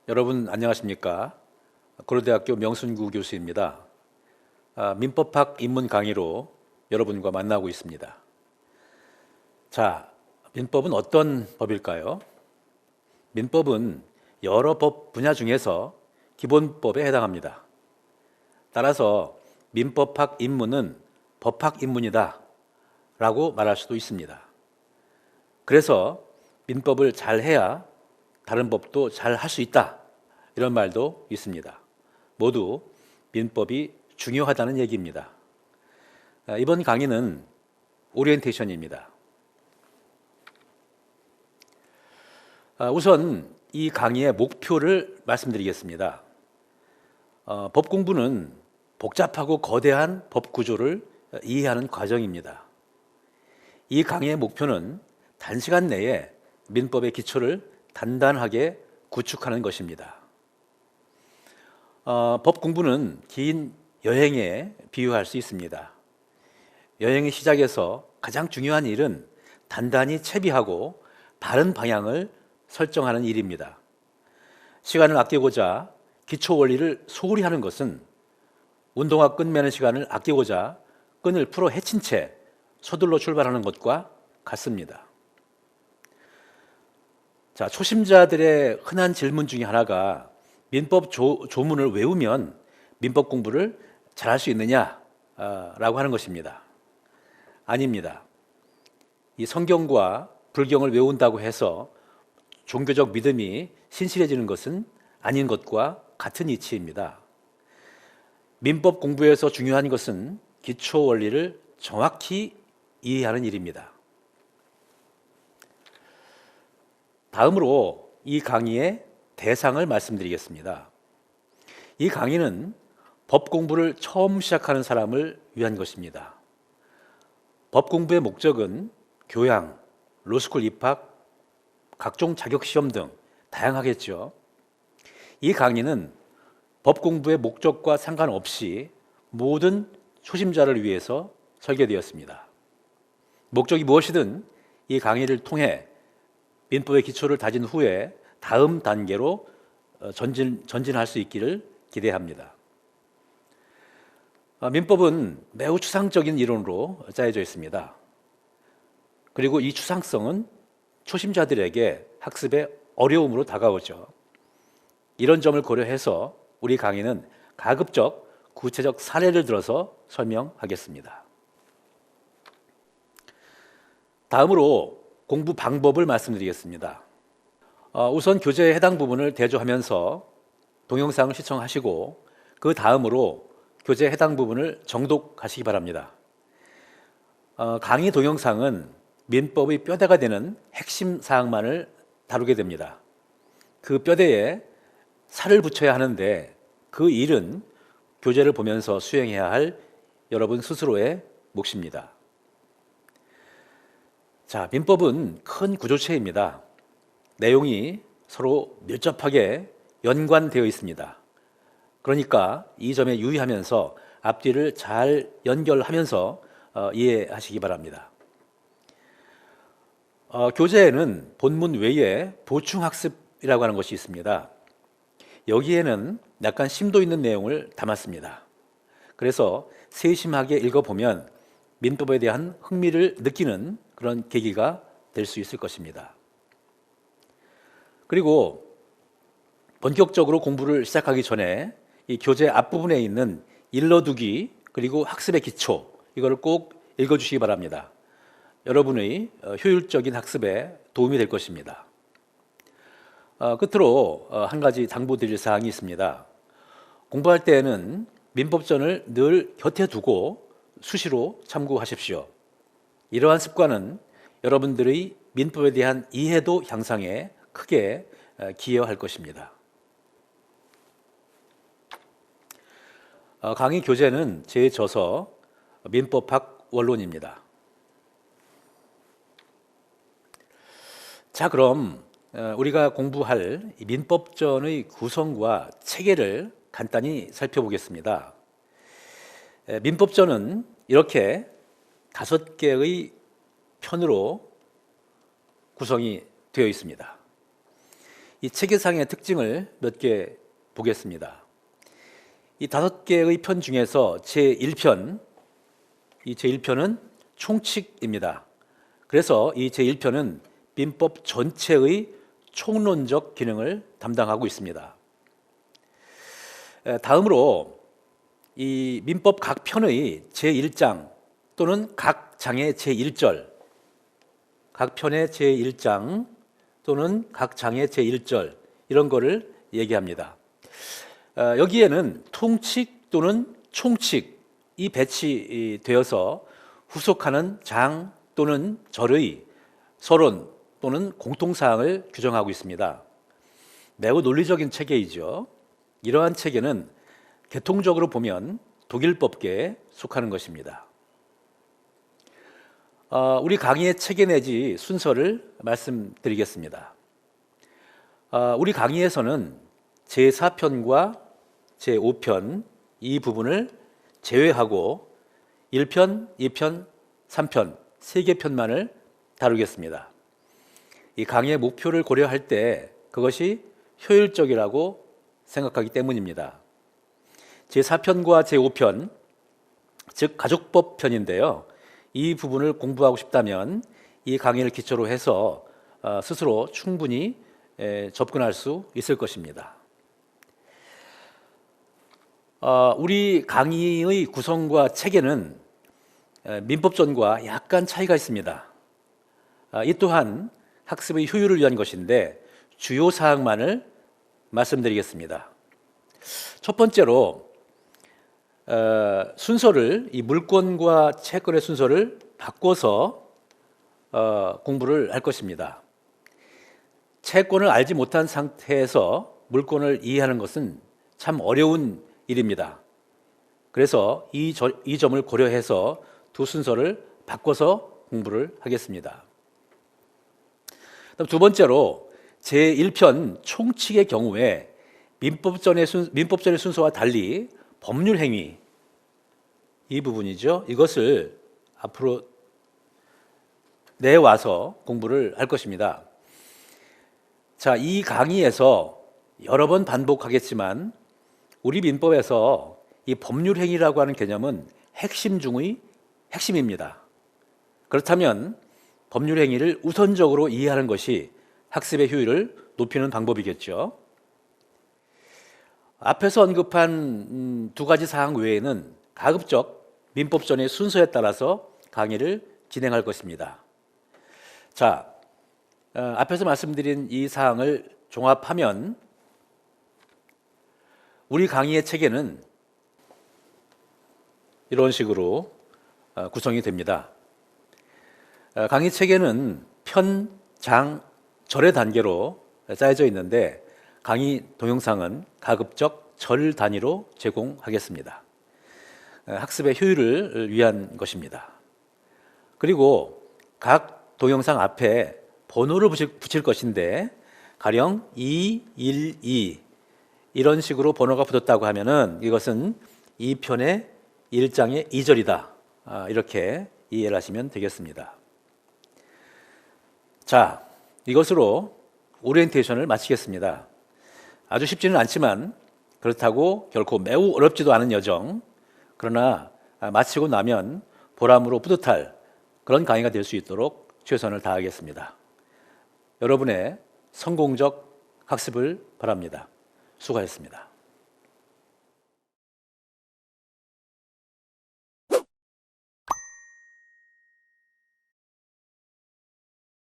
여러분 안녕하십니까? 고려대학교 명순구 교수입니다. 민법학 입문 강의로 여러분과 만나고 있습니다. 자, 민법은 어떤 법일까요? 민법은 여러 법 분야 중에서 기본법에 해당합니다. 따라서 민법학 입문은 법학 입문이다 라고 말할 수도 있습니다. 그래서 민법을 잘 해야 다른 법도 잘 할 수 있다 이런 말도 있습니다. 모두 민법이 중요하다는 얘기입니다. 이번 강의는 오리엔테이션입니다. 우선 이 강의의 목표를 말씀드리겠습니다. 법 공부는 복잡하고 거대한 법 구조를 이해하는 과정입니다. 이 강의의 목표는 단시간 내에 민법의 기초를 단단하게 구축하는 것입니다. 법 공부는 긴 여행에 비유할 수 있습니다. 여행의 시작에서 가장 중요한 일은 단단히 채비하고 바른 방향을 설정하는 일입니다. 시간을 아끼고자 기초 원리를 소홀히 하는 것은 운동화 끈 매는 시간을 아끼고자 끈을 풀어 헤친 채 서둘러 출발하는 것과 같습니다. 자, 초심자들의 흔한 질문 중에 하나가 민법 조문을 외우면 민법 공부를 잘할 수 있느냐라고 하는 것입니다. 아닙니다. 이 성경과 불경을 외운다고 해서 종교적 믿음이 신실해지는 것은 아닌 것과 같은 이치입니다. 민법 공부에서 중요한 것은 기초 원리를 정확히 이해하는 일입니다. 다음으로 이 강의의 대상을 말씀드리겠습니다. 이 강의는 법 공부를 처음 시작하는 사람을 위한 것입니다. 법 공부의 목적은 교양, 로스쿨 입학, 각종 자격시험 등 다양하겠죠. 이 강의는 법 공부의 목적과 상관없이 모든 초심자를 위해서 설계되었습니다. 목적이 무엇이든 이 강의를 통해 민법의 기초를 다진 후에 다음 단계로 전진할 수 있기를 기대합니다. 민법은 매우 추상적인 이론으로 짜여져 있습니다. 그리고 이 추상성은 초심자들에게 학습의 어려움으로 다가오죠. 이런 점을 고려해서 우리 강의는 가급적 구체적 사례를 들어서 설명하겠습니다. 다음으로 공부 방법을 말씀드리겠습니다. 우선 교재의 해당 부분을 대조하면서 동영상을 시청하시고 그 다음으로 교재의 해당 부분을 정독하시기 바랍니다. 강의 동영상은 민법의 뼈대가 되는 핵심 사항만을 다루게 됩니다. 그 뼈대에 살을 붙여야 하는데 그 일은 교재를 보면서 수행해야 할 여러분 스스로의 몫입니다. 자, 민법은 큰 구조체입니다. 내용이 서로 밀접하게 연관되어 있습니다. 그러니까 이 점에 유의하면서 앞뒤를 잘 연결하면서 이해하시기 바랍니다. 교재에는 본문 외에 보충학습이라고 하는 것이 있습니다. 여기에는 약간 심도 있는 내용을 담았습니다. 그래서 세심하게 읽어보면 민법에 대한 흥미를 느끼는 그런 계기가 될 수 있을 것입니다. 그리고 본격적으로 공부를 시작하기 전에 이 교재 앞부분에 있는 일러두기 그리고 학습의 기초 이거를 꼭 읽어주시기 바랍니다. 여러분의 효율적인 학습에 도움이 될 것입니다. 끝으로 한 가지 당부드릴 사항이 있습니다. 공부할 때에는 민법전을 늘 곁에 두고 수시로 참고하십시오. 이러한 습관은 여러분들의 민법에 대한 이해도 향상에 크게 기여할 것입니다. 강의 교재는 제 저서 민법학 원론입니다. 자, 그럼 우리가 공부할 민법전의 구성과 체계를 간단히 살펴보겠습니다. 민법전은 이렇게 5개의 편으로 구성이 되어 있습니다. 이 체계상의 특징을 몇 개 보겠습니다. 이 5개의 편 중에서 제1편, 이 제1편은 총칙입니다. 그래서 이 제1편은 민법 전체의 총론적 기능을 담당하고 있습니다. 다음으로 이 민법 각 편의 제1장 또는 각 장의 제1절, 각 편의 제1장 또는 각 장의 제1절 이런 거를 얘기합니다. 여기에는 통칙 또는 총칙이 배치되어서 후속하는 장 또는 절의 서론 또는 공통사항을 규정하고 있습니다. 매우 논리적인 체계이죠. 이러한 체계는 개통적으로 보면 독일법계에 속하는 것입니다. 우리 강의의 체계 내지 순서를 말씀드리겠습니다. 우리 강의에서는 제4편과 제5편 이 부분을 제외하고 1편, 2편, 3편, 3개 편만을 다루겠습니다. 이 강의의 목표를 고려할 때 그것이 효율적이라고 생각하기 때문입니다. 제4편과 제5편, 즉 가족법 편인데요. 이 부분을 공부하고 싶다면 이 강의를 기초로 해서 스스로 충분히 접근할 수 있을 것입니다. 우리 강의의 구성과 체계는 민법전과 약간 차이가 있습니다. 이 또한 학습의 효율을 위한 것인데 주요 사항만을 말씀드리겠습니다. 첫 번째로 순서를 이 물권과 채권의 순서를 바꿔서 공부를 할 것입니다. 채권을 알지 못한 상태에서 물권을 이해하는 것은 참 어려운 일입니다. 그래서 이 점을 고려해서 두 순서를 바꿔서 공부를 하겠습니다. 두 번째로 제1편 총칙의 경우에 민법전의 순서와 달리 법률행위 이 부분이죠. 이것을 앞으로 내와서 공부를 할 것입니다. 자, 이 강의에서 여러 번 반복하겠지만 우리 민법에서 이 법률행위라고 하는 개념은 핵심 중의 핵심입니다. 그렇다면 법률행위를 우선적으로 이해하는 것이 학습의 효율을 높이는 방법이겠죠. 앞에서 언급한 두 가지 사항 외에는 가급적 민법전의 순서에 따라서 강의를 진행할 것입니다. 자, 앞에서 말씀드린 이 사항을 종합하면 우리 강의의 체계는 이런 식으로 구성이 됩니다. 강의 체계는 편, 장, 절의 단계로 짜여져 있는데 강의 동영상은 가급적 절 단위로 제공하겠습니다. 학습의 효율을 위한 것입니다. 그리고 각 동영상 앞에 번호를 붙일 것인데 가령 2, 1, 2 이런 식으로 번호가 붙었다고 하면은 이것은 2편의 1장의 2절이다. 이렇게 이해를 하시면 되겠습니다. 자, 이것으로 오리엔테이션을 마치겠습니다. 아주 쉽지는 않지만 그렇다고 결코 매우 어렵지도 않은 여정, 그러나 마치고 나면 보람으로 뿌듯할 그런 강의가 될 수 있도록 최선을 다하겠습니다. 여러분의 성공적 학습을 바랍니다. 수고하셨습니다.